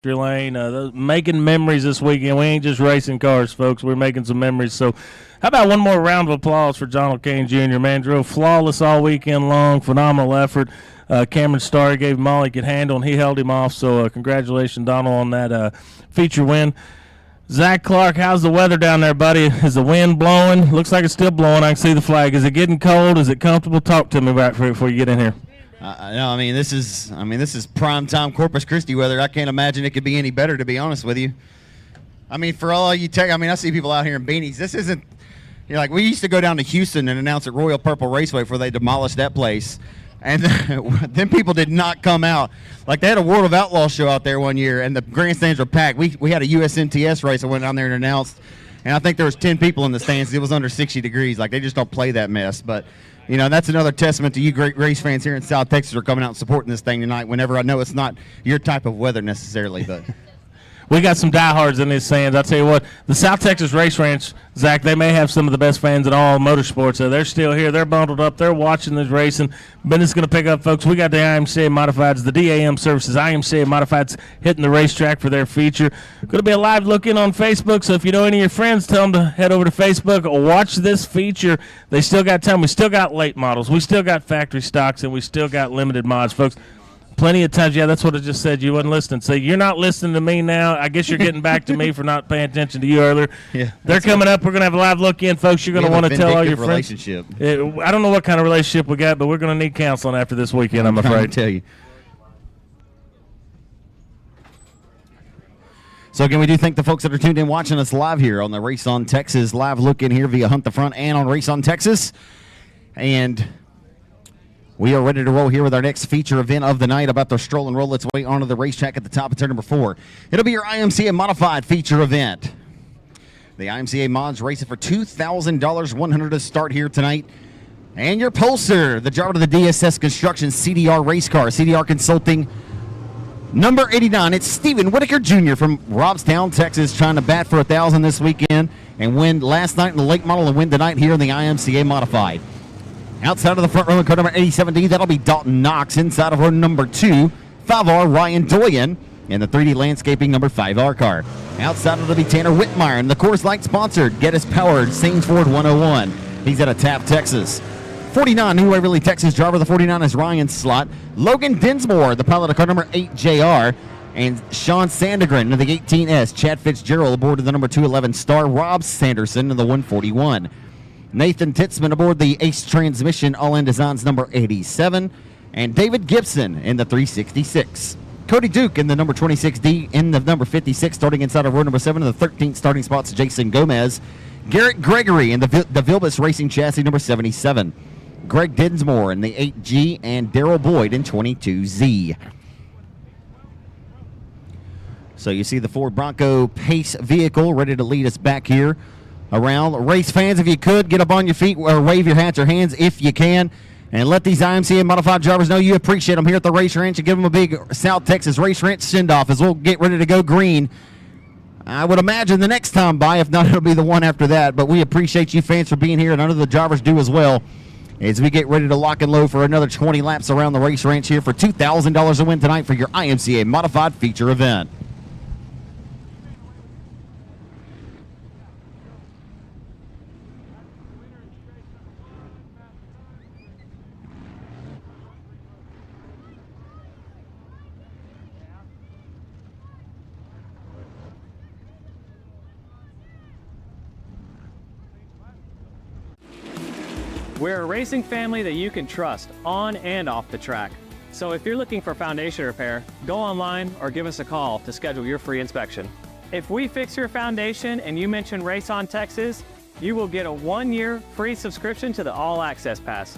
lane, making memories this weekend. We ain't just racing cars, folks. We're making some memories. So how about one more round of applause for John O'Kane Jr., man? Drove flawless all weekend long, phenomenal effort. Cameron Starr gave him all he could handle, and he held him off. So congratulations, Donald, on that feature win. Zach Clark, how's the weather down there, buddy? Is the wind blowing? Looks like it's still blowing. I can see the flag. Is it getting cold? Is it comfortable? Talk to me about it before you get in here. No, this is prime time Corpus Christi weather. I can't imagine it could be any better, to be honest with you. For all you I see people out here in beanies. This isn't, we used to go down to Houston and announce at Royal Purple Raceway before they demolished that place. And then people did not come out. Like, they had a World of Outlaw show out there one year, and the grandstands were packed. We had a USMTS race. I went down there and announced, and I think there was 10 people in the stands. It was under 60 degrees. Like, they just don't play that mess. But that's another testament to you great race fans here in South Texas who are coming out and supporting this thing tonight, whenever I know it's not your type of weather necessarily. But we got some diehards in these stands. I'll tell you what, the South Texas Race Ranch, Zach, they may have some of the best fans in all motorsports. They're still here. They're bundled up. They're watching this racing. Business going to pick up, folks. We got the IMCA Modifieds, the DAM Services, IMCA Modifieds hitting the racetrack for their feature. Going to be a live look-in on Facebook, so if you know any of your friends, tell them to head over to Facebook or watch this feature. They still got time. We still got late models. We still got factory stocks, and we still got limited mods, folks. Plenty of times, yeah, that's what I just said. You wasn't listening. So you're not listening to me now. I guess you're getting back to me for not paying attention to you earlier. Yeah, they're coming up. We're going to have a live look-in, folks. You're going to want to tell all your friends. I don't know what kind of relationship we got, but we're going to need counseling after this weekend, I'm afraid. I tell you. So, again, we do thank the folks that are tuned in watching us live here on the Race on Texas live look-in here via Hunt the Front and on Race on Texas. And we are ready to roll here with our next feature event of the night, about to stroll and roll its way onto the racetrack at the top of turn number 4. It'll be your IMCA Modified feature event. The IMCA Mods racing for $2,000, $100 to start here tonight. And your pollster, the driver to the DSS Construction CDR race car, CDR Consulting, number 89. It's Stephen Whitaker Jr. from Robstown, Texas, trying to bat for 1,000 this weekend and win last night in the late model and win tonight here in the IMCA Modified. Outside of the front row in car number 87D, that'll be Dalton Knox. Inside of row number 2, 5R Ryan Doyen in the 3D Landscaping number 5R car. Outside of it'll be Tanner Whitmire and the Coors Light sponsored Geddes Powered Sains Ford 101. He's out of Taft, Texas. 49, New Waverly, Texas driver. The 49 is Ryan Slott. Logan Dinsmore, the pilot of car number 8 JR. And Sean Sandegren of the 18S. Chad Fitzgerald aboard of the number 211 Star. Rob Sanderson in the 141. Nathan Titzman aboard the Ace Transmission All-In Designs number 87. And David Gibson in the 366. Cody Duke in the number 26D in the number 56, starting inside of row number 7. In the 13th starting spots, Jason Gomez. Garrett Gregory in the Vilbus Racing Chassis number 77. Greg Dinsmore in the 8G. And Darrell Boyd in 22Z. So you see the Ford Bronco Pace vehicle ready to lead us back here around. Race fans, if you could, get up on your feet or wave your hats or hands if you can, and let these IMCA Modified drivers know you appreciate them here at the Race Ranch, and give them a big South Texas Race Ranch send-off as we'll get ready to go green. I would imagine the next time by, if not, it'll be the one after that, but we appreciate you fans for being here, and I know the drivers do as well, as we get ready to lock and load for another 20 laps around the Race Ranch here for $2,000 to win tonight for your IMCA Modified feature event. We're a racing family that you can trust on and off the track. So if you're looking for foundation repair, go online or give us a call to schedule your free inspection. If we fix your foundation and you mention Race on Texas, you will get a 1-year free subscription to the All Access Pass.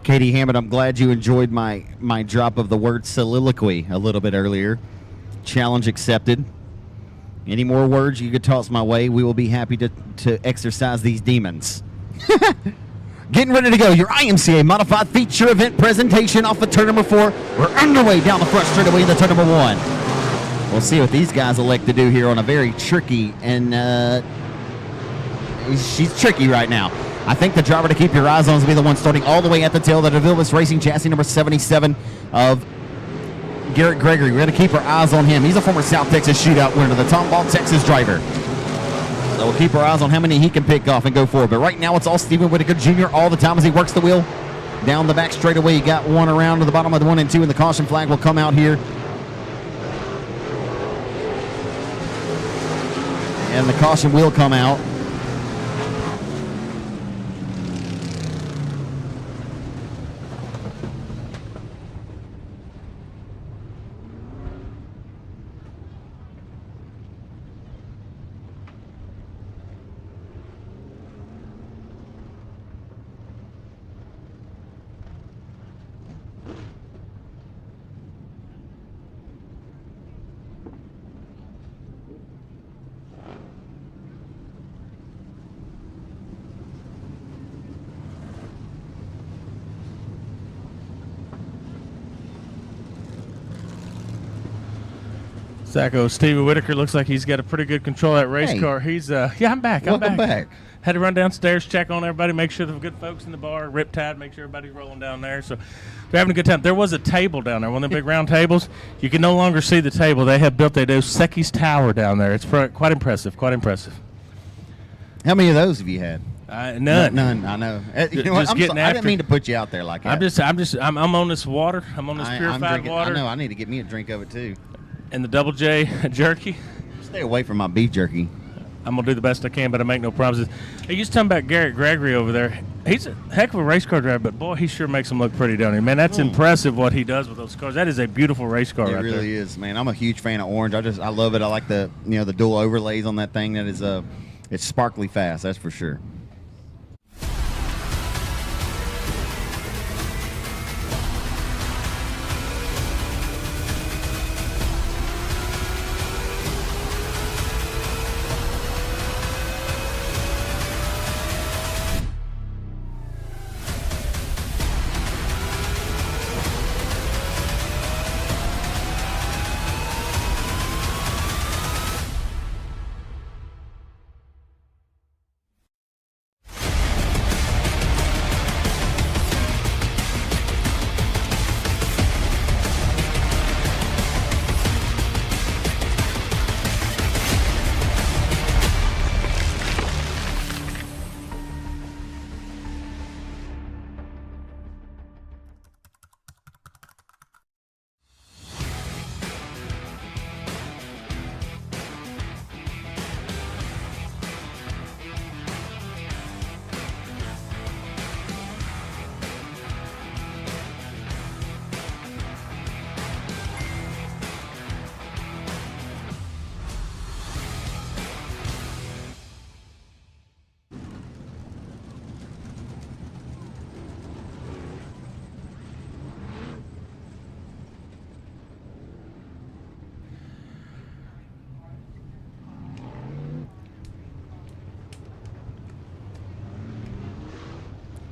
Katie Hammond, I'm glad you enjoyed my drop of the word soliloquy a little bit earlier. Challenge accepted. Any more words you could toss my way, we will be happy to exercise these demons. Getting ready to go. Your IMCA Modified feature event presentation off of turn number 4. We're underway down the front straightaway into turn number 1. We'll see what these guys elect to do here on a very tricky, and she's tricky right now. I think the driver to keep your eyes on is going to be the one starting all the way at the tail, the DeVilbiss Racing chassis number 77 of Garrett Gregory. We're going to keep our eyes on him. He's a former South Texas Shootout winner, the Tomball, Texas driver. So we'll keep our eyes on how many he can pick off and go forward. But right now it's all Stephen Whitaker Jr. all the time as he works the wheel down the back straightaway. He got one around to the bottom of the 1 and 2, and the caution flag will come out here. And the caution will come out. Zacho, Stevie Whitaker looks like he's got a pretty good control of that race Hey. car. He's I'm back. Welcome back. Had to run downstairs, check on everybody, make sure there were good folks in the bar, Riptide, make sure everybody's rolling down there. So they're having a good time. There was a table down there, one of the big round tables. You can no longer see the table. They have built a Dos Equis tower down there. It's quite impressive, quite impressive. How many of those have you had? None. None. I know. You know what? Just getting I after didn't mean to put you out there like that. I'm on this water. I'm on this I'm purified drinking, water. I know. I need to get me a drink of it too. And the Double J jerky. Stay away from my beef jerky. I'm going to do the best I can, but I make no promises. Hey, you just talking about Garrett Gregory over there. He's a heck of a race car driver, but, boy, he sure makes them look pretty down here. Man, that's impressive what he does with those cars. That is a beautiful race car It right there. It really is, man. I'm a huge fan of orange. I love it. I like the the dual overlays on that thing. That is it's sparkly fast, that's for sure.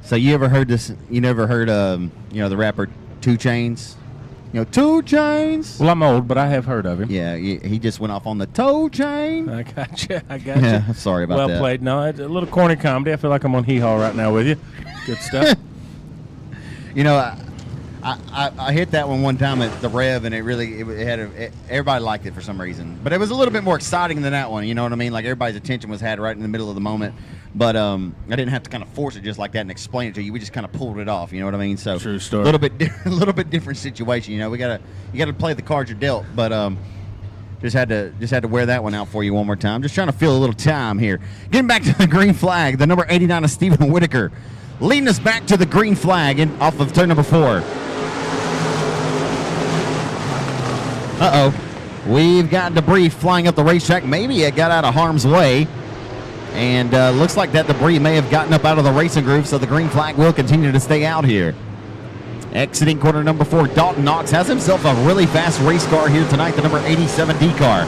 So you ever heard this? You never heard the rapper 2 Chainz? 2 Chainz. Well, I'm old, but I have heard of him. Yeah, he just went off on the toe chain. I got you. Yeah, sorry about well that. Well played. No, it's a little corny comedy. I feel like I'm on Hee Haw right now with you. Good stuff. I hit that one time at the Rev, and everybody liked it for some reason. But it was a little bit more exciting than that one. You know what I mean? Like everybody's attention was had right in the middle of the moment. But I didn't have to kind of force it just like that and explain it to you. We just kind of pulled it off. You know what I mean? So true story. A little bit different situation. You got to play the cards you're dealt. But just had to wear that one out for you one more time. Just trying to fill a little time here. Getting back to the green flag, the number 89 of Stephen Whitaker, leading us back to the green flag off of turn number 4. We've got debris flying up the racetrack. Maybe it got out of harm's way. And looks like that debris may have gotten up out of the racing groove, so the green flag will continue to stay out here. Exiting corner number 4, Dalton Knox has himself a really fast race car here tonight, the number 87D car,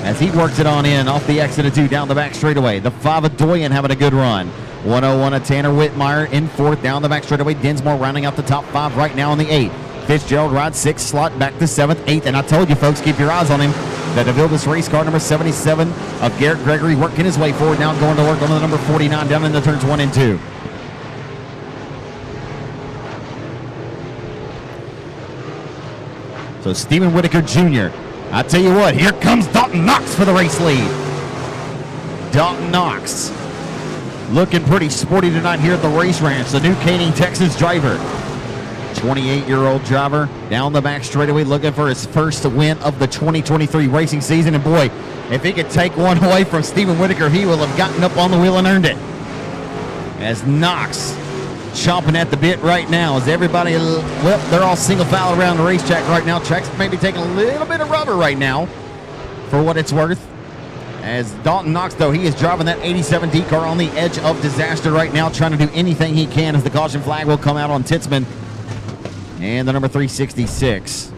as he works it on in off the exit of 2 down the back straightaway. The 5 of Doyen having a good run. 101 of Tanner Whitmire in 4th down the back straightaway. Dinsmore rounding out the top 5 right now in the 8. Fitzgerald rides 6th slot back to 7th, 8th, and I told you folks, keep your eyes on him. The DeVilbiss race car, number 77 of Garrett Gregory, working his way forward now, going to work on the number 49 down in the turns 1 and 2. So Stephen Whitaker Jr. I tell you what, here comes Dalton Knox for the race lead. Dalton Knox looking pretty sporty tonight here at the race ranch. The new Canning, Texas driver. 28-year-old driver down the back straightaway looking for his first win of the 2023 racing season. And boy, if he could take one away from Stephen Whitaker, he will have gotten up on the wheel and earned it. As Knox chomping at the bit right now as everybody, well, they're all single file around the racetrack right now. Track's maybe taking a little bit of rubber right now for what it's worth. As Dalton Knox, though, he is driving that 87D car on the edge of disaster right now, trying to do anything he can as the caution flag will come out on Titzman and the number 366.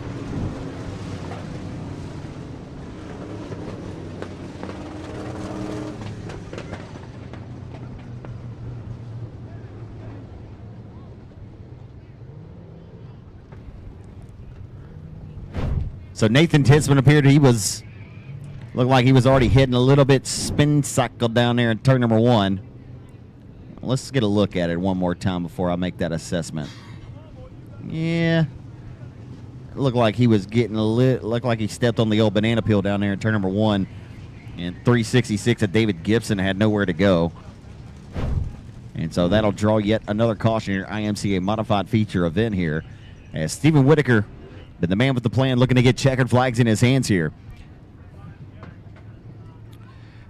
So Nathan Titzman appeared looked like he was already hitting a little bit spin cycle down there in turn number 1. Let's get a look at it one more time before I make that assessment. Yeah. It looked like he was getting looked like he stepped on the old banana peel down there in turn number 1. And 366 of David Gibson had nowhere to go. And so that'll draw yet another caution here, IMCA modified feature event here. As Stephen Whitaker, been the man with the plan, looking to get checkered flags in his hands here.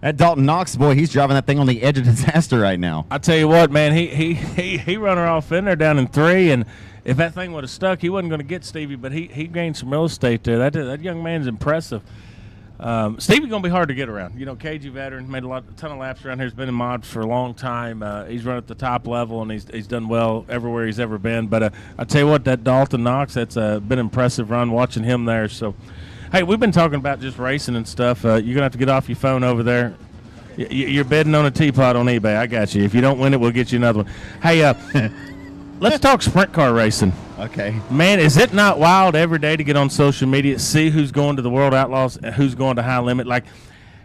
That Dalton Knox, boy, he's driving that thing on the edge of disaster right now. I tell you what, man, he run her off in there down in 3, and if that thing would have stuck, he wasn't going to get Stevie, but he gained some real estate there. That young man's impressive. Stevie's going to be hard to get around. You know, KG veteran, made a ton of laps around here. He's been in mods for a long time. He's run at the top level, and he's done well everywhere he's ever been. But I tell you what, that Dalton Knox, that's been an impressive run watching him there. So, hey, we've been talking about just racing and stuff. You're going to have to get off your phone over there. You're bidding on a teapot on eBay. I got you. If you don't win it, we'll get you another one. Hey, let's talk sprint car racing. Okay. Man, is it not wild every day to get on social media, see who's going to the World Outlaws and who's going to High Limit? Like,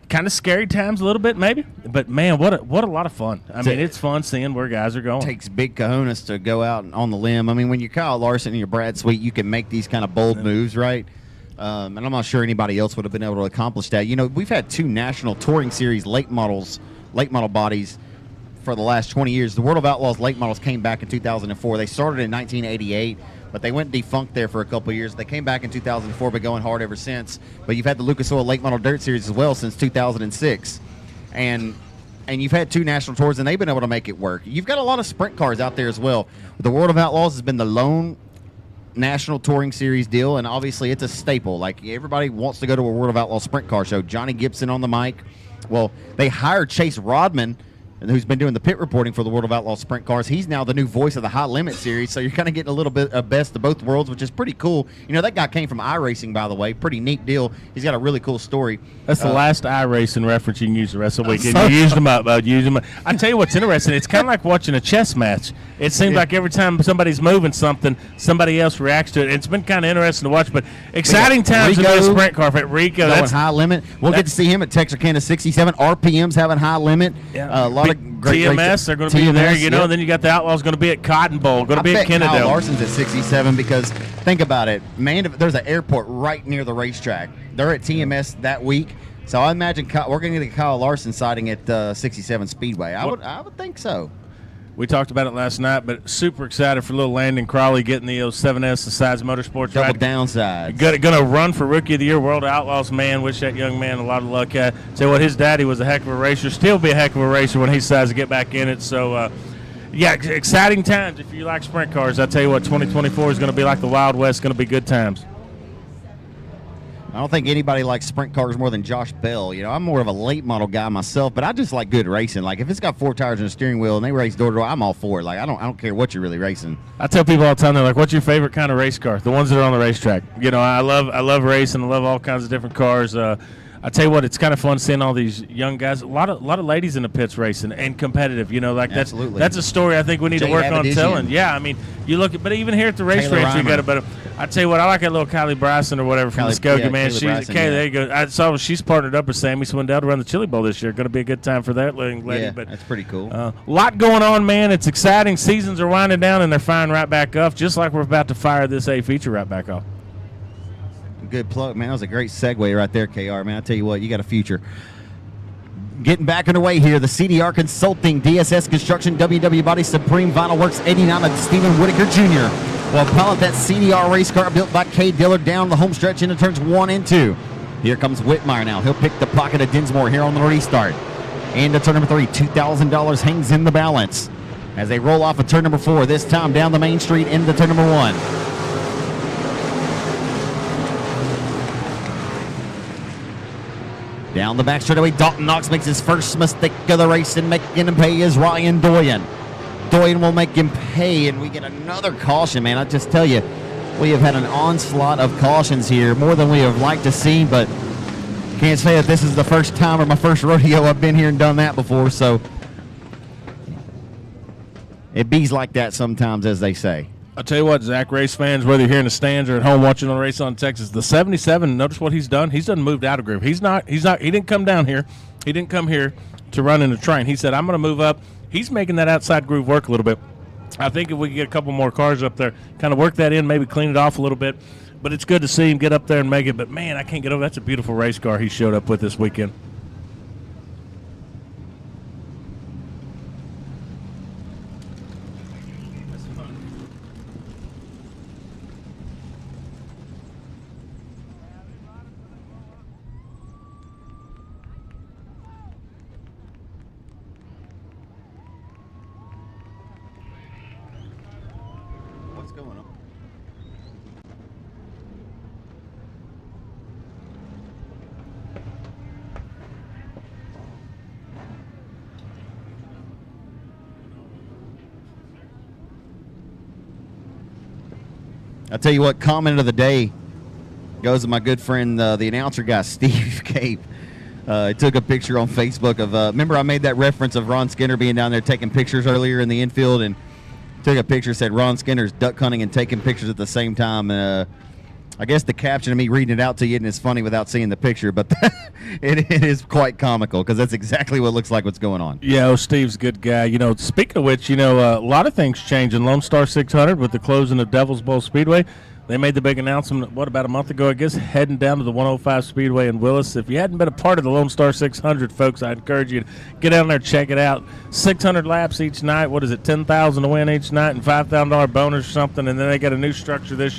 kind of scary times a little bit maybe, but, man, what a lot of fun. I mean, it's fun seeing where guys are going. It takes big cojones to go out on the limb. I mean, when you're Kyle Larson and you're Brad Sweet, you can make these kind of bold moves, right? And I'm not sure anybody else would have been able to accomplish that. You know, we've had 2 national touring series late model bodies for the last 20 years. The World of Outlaws late models came back in 2004. They started in 1988, but they went defunct there for a couple of years. They came back in 2004, but going hard ever since. But you've had the Lucas Oil late model dirt series as well since 2006. And you've had 2 national tours, and they've been able to make it work. You've got a lot of sprint cars out there as well. The World of Outlaws has been the lone national touring series deal, and obviously it's a staple. Like, everybody wants to go to a World of Outlaws sprint car show. Johnny Gibson on the mic. Well, they hired Chase Rodman, who's been doing the pit reporting for the World of Outlaws sprint cars. He's now the new voice of the High Limit series, so you're kind of getting a little bit of best of both worlds, which is pretty cool. You know, that guy came from iRacing, by the way. Pretty neat deal. He's got a really cool story. That's the last iRacing reference you can use the rest of the weekend. You used them up, bud. Use them up. I tell you what's interesting. It's kind of like watching a chess match. It seems like every time somebody's moving something, somebody else reacts to it. It's been kind of interesting to watch, but exciting times to be a sprint car. Rico, that's High Limit. We'll get to see him at Texarkana 67. RPM's having High Limit. Yeah. A lot of great TMS, they're going to be there, you know, and then you got the Outlaws going to be at Cotton Bowl, going to be at Kennedale. Kyle Larson's at 67 because, think about it, there's an airport right near the racetrack. They're at TMS that week. So I imagine we're going to get a Kyle Larson sighting at 67 Speedway. I would think so. We talked about it last night, but super excited for little Landon Crawley getting the 07S, the Sides Motorsports. Double downside. Going to run for Rookie of the Year, World Outlaws, man. Wish that young man a lot of luck. Say what, his daddy was a heck of a racer. Still be a heck of a racer when he decides to get back in it. So, yeah, exciting times if you like sprint cars. I tell you what, 2024 is going to be like the Wild West. Going to be good times. I don't think anybody likes sprint cars more than Josh Bell. You know, I'm more of a late model guy myself, but I just like good racing. Like, if it's got 4 tires and a steering wheel and they race door to door, I'm all for it. Like, I don't care what you're really racing. I tell people all the time, they're like, "What's your favorite kind of race car?" The ones that are on the racetrack. You know, I love racing. I love all kinds of different cars. I tell you what, it's kind of fun seeing all these young guys. A lot of ladies in the pits racing and competitive. You know, like that's a story I think we need to work on telling. Yeah, I mean, you look at, but even here at the race ranch, we got I tell you what, I like that little Kylie Bryson or whatever from Muskogee, man. There you go. I saw she's partnered up with Sammy Swindell to run the Chili Bowl this year. Going to be a good time for that lady. Yeah, but that's pretty cool. A lot going on, man. It's exciting. Seasons are winding down, and they're firing right back up, just like we're about to fire this A feature right back off. Good plug, man. That was a great segue right there, KR, man. I tell you what, you got a future. Getting back underway here, the CDR Consulting, DSS Construction, WW Body, Supreme Vinyl Works 89 of Stephen Whitaker Jr. will pilot that CDR race car built by Kay Dillard down the home stretch into turns 1 and 2. Here comes Whitmire now. He'll pick the pocket of Dinsmore here on the restart. Into turn number 3, $2,000 hangs in the balance as they roll off of turn number 4, this time down the main street into turn number 1. Down the back straightaway, Dalton Knox makes his first mistake of the race, and making him pay is Ryan Doyen. Doyen will make him pay, and we get another caution, man. I just tell you, we have had an onslaught of cautions here, more than we have liked to see, but can't say that this is the first time or my first rodeo I've been here and done that before, so it bees like that sometimes, as they say. I'll tell you what, Zach, race fans, whether you're here in the stands or at home watching on Race on Texas, the 77, notice what he's done. He's done moved out of groove. He didn't come down here. He didn't come here to run in a train. He said, I'm going to move up. He's making that outside groove work a little bit. I think if we can get a couple more cars up there, kind of work that in, maybe clean it off a little bit. But it's good to see him get up there and make it. But, man, I can't get over. That's a beautiful race car he showed up with this weekend. What's going on? I'll tell you what, comment of the day goes to my good friend, the announcer guy, Steve Cape. I took a picture on Facebook of, remember I made that reference of Ron Skinner being down there taking pictures earlier in the infield, and took a picture, said Ron Skinner's duck hunting and taking pictures at the same time. I guess the caption of me reading it out to you isn't as funny without seeing the picture, but it is quite comical because that's exactly what looks like what's going on. Yeah, Steve's a good guy. Speaking of which, a lot of things changed in Lone Star 600 with the closing of Devil's Bowl Speedway. They made the big announcement, about a month ago, I guess, heading down to the 105 Speedway in Willis. If you hadn't been a part of the Lone Star 600, folks, I encourage you to get down there and check it out. 600 laps each night. What is it, $10,000 to win each night and $5,000 bonus or something. And then they got a new structure this